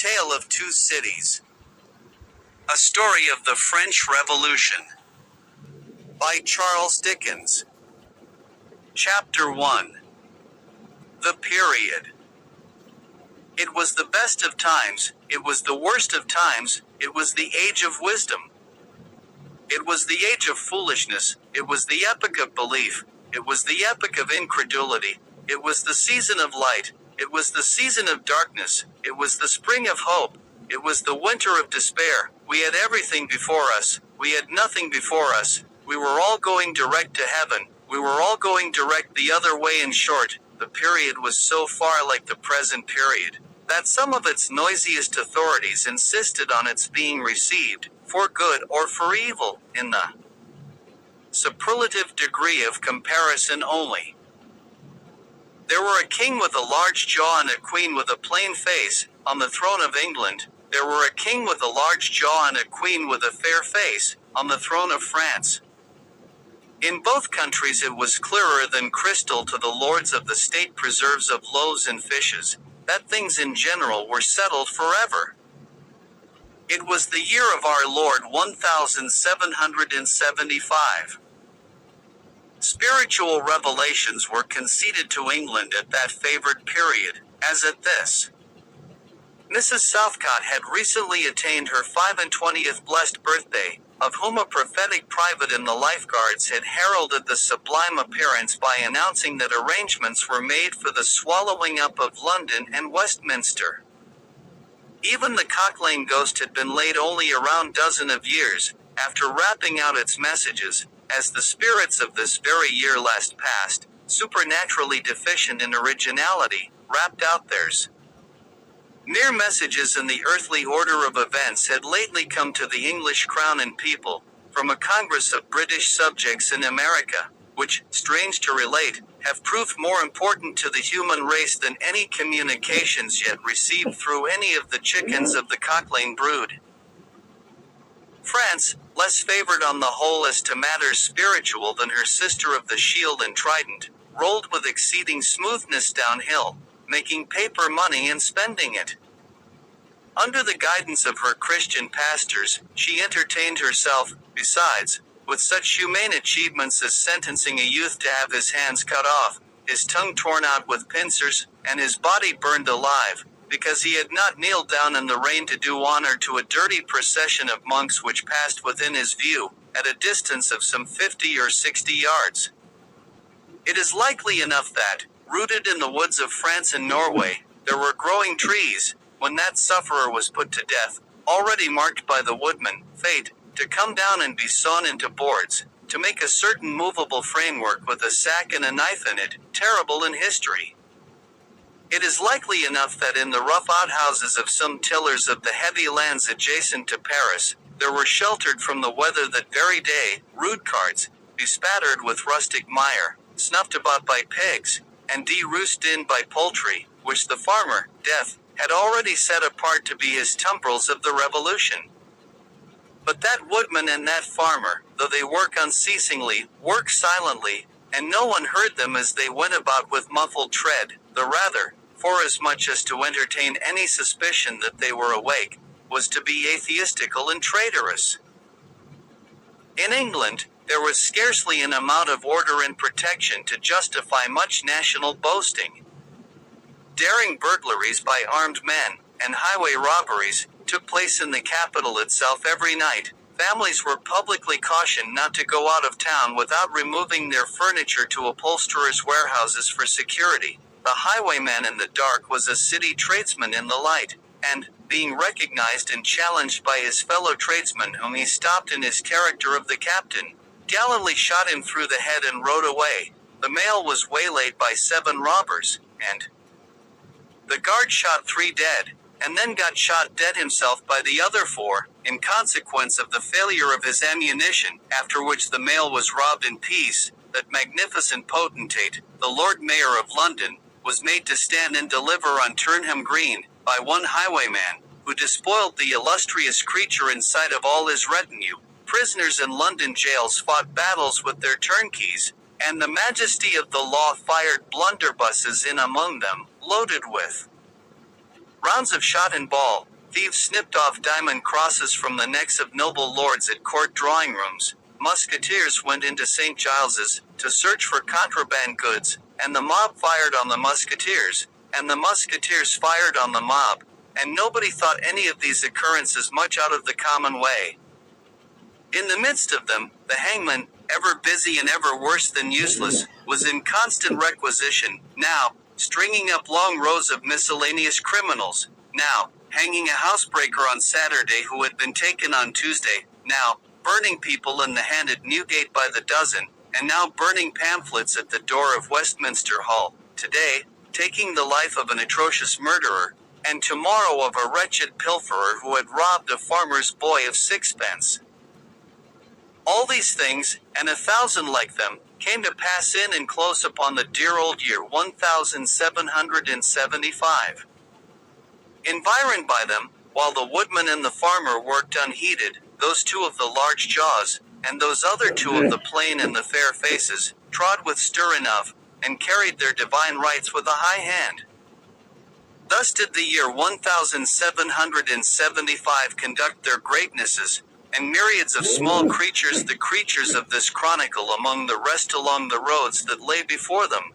Tale of Two Cities. A Story of the French Revolution. By Charles Dickens. Chapter 1. The Period. It was the best of times, it was the worst of times, it was the age of wisdom. It was the age of foolishness, it was the epoch of belief, it was the epoch of incredulity, it was the season of light, it was the season of darkness, it was the spring of hope, it was the winter of despair. We had everything before us, we had nothing before us, we were all going direct to heaven, we were all going direct the other way. In short, the period was so far like the present period, that some of its noisiest authorities insisted on its being received, for good or for evil, in the superlative degree of comparison only. There were a king with a large jaw and a queen with a plain face, on the throne of England. There were a king with a large jaw and a queen with a fair face, on the throne of France. In both countries it was clearer than crystal to the lords of the state preserves of loaves and fishes, that things in general were settled forever. It was the year of our Lord 1775. Spiritual revelations were conceded to England at that favored period, as at this. Mrs. Southcott had recently attained her 25th blessed birthday, of whom a prophetic private in the Life Guards had heralded the sublime appearance by announcing that arrangements were made for the swallowing up of London and Westminster. Even the Cock Lane ghost had been laid only a round dozen of years, after rapping out its messages, as the spirits of this very year last past, supernaturally deficient in originality, rapped out theirs. Mere messages in the earthly order of events had lately come to the English crown and people, from a congress of British subjects in America, which, strange to relate, have proved more important to the human race than any communications yet received through any of the chickens of the Cock Lane brood. France, less favored on the whole as to matters spiritual than her sister of the Shield and Trident, rolled with exceeding smoothness downhill, making paper money and spending it. Under the guidance of her Christian pastors, she entertained herself, besides, with such humane achievements as sentencing a youth to have his hands cut off, his tongue torn out with pincers, and his body burned alive, because he had not kneeled down in the rain to do honor to a dirty procession of monks which passed within his view, at a distance of some 50 or 60 yards. It is likely enough that, rooted in the woods of France and Norway, there were growing trees, when that sufferer was put to death, already marked by the woodman, fate, to come down and be sawn into boards, to make a certain movable framework with a sack and a knife in it, terrible in history. It is likely enough that in the rough outhouses of some tillers of the heavy lands adjacent to Paris, there were sheltered from the weather that very day, rude carts, bespattered with rustic mire, snuffed about by pigs, and de-roosted in by poultry, which the farmer, Death, had already set apart to be his tumbrils of the Revolution. But that woodman and that farmer, though they work unceasingly, work silently, and no one heard them as they went about with muffled tread, the rather, forasmuch as to entertain any suspicion that they were awake, was to be atheistical and traitorous. In England, there was scarcely an amount of order and protection to justify much national boasting. Daring burglaries by armed men, and highway robberies, took place in the capital itself every night. Families were publicly cautioned not to go out of town without removing their furniture to upholsterers' warehouses for security. The highwayman in the dark was a city tradesman in the light, and, being recognized and challenged by his fellow tradesmen whom he stopped in his character of the captain, gallantly shot him through the head and rode away. The mail was waylaid by 7 robbers, and the guard shot 3 dead, and then got shot dead himself by the other 4, in consequence of the failure of his ammunition, after which the mail was robbed in peace. That magnificent potentate, the Lord Mayor of London, was made to stand and deliver on Turnham Green, by one highwayman, who despoiled the illustrious creature in sight of all his retinue. Prisoners in London jails fought battles with their turnkeys, and the majesty of the law fired blunderbusses in among them, loaded with rounds of shot and ball, Thieves snipped off diamond crosses from the necks of noble lords at court drawing rooms. Musketeers went into St. Giles's to search for contraband goods, and the mob fired on the musketeers, and the musketeers fired on the mob, and nobody thought any of these occurrences much out of the common way. In the midst of them, the hangman, ever busy and ever worse than useless, was in constant requisition, now, stringing up long rows of miscellaneous criminals, now, hanging a housebreaker on Saturday who had been taken on Tuesday, now, burning people in the hand at Newgate by the dozen, and now burning pamphlets at the door of Westminster Hall, today, taking the life of an atrocious murderer, and tomorrow of a wretched pilferer who had robbed a farmer's boy of sixpence. All these things, and 1,000 like them, came to pass in and close upon the dear old year 1775. Environed by them, while the woodman and the farmer worked unheeded, those two of the large jaws, and those other two of the plain and the fair faces, trod with stir enough, and carried their divine rights with a high hand. Thus did the year 1775 conduct their greatnesses, and myriads of small creatures, the creatures of this chronicle among the rest along the roads that lay before them,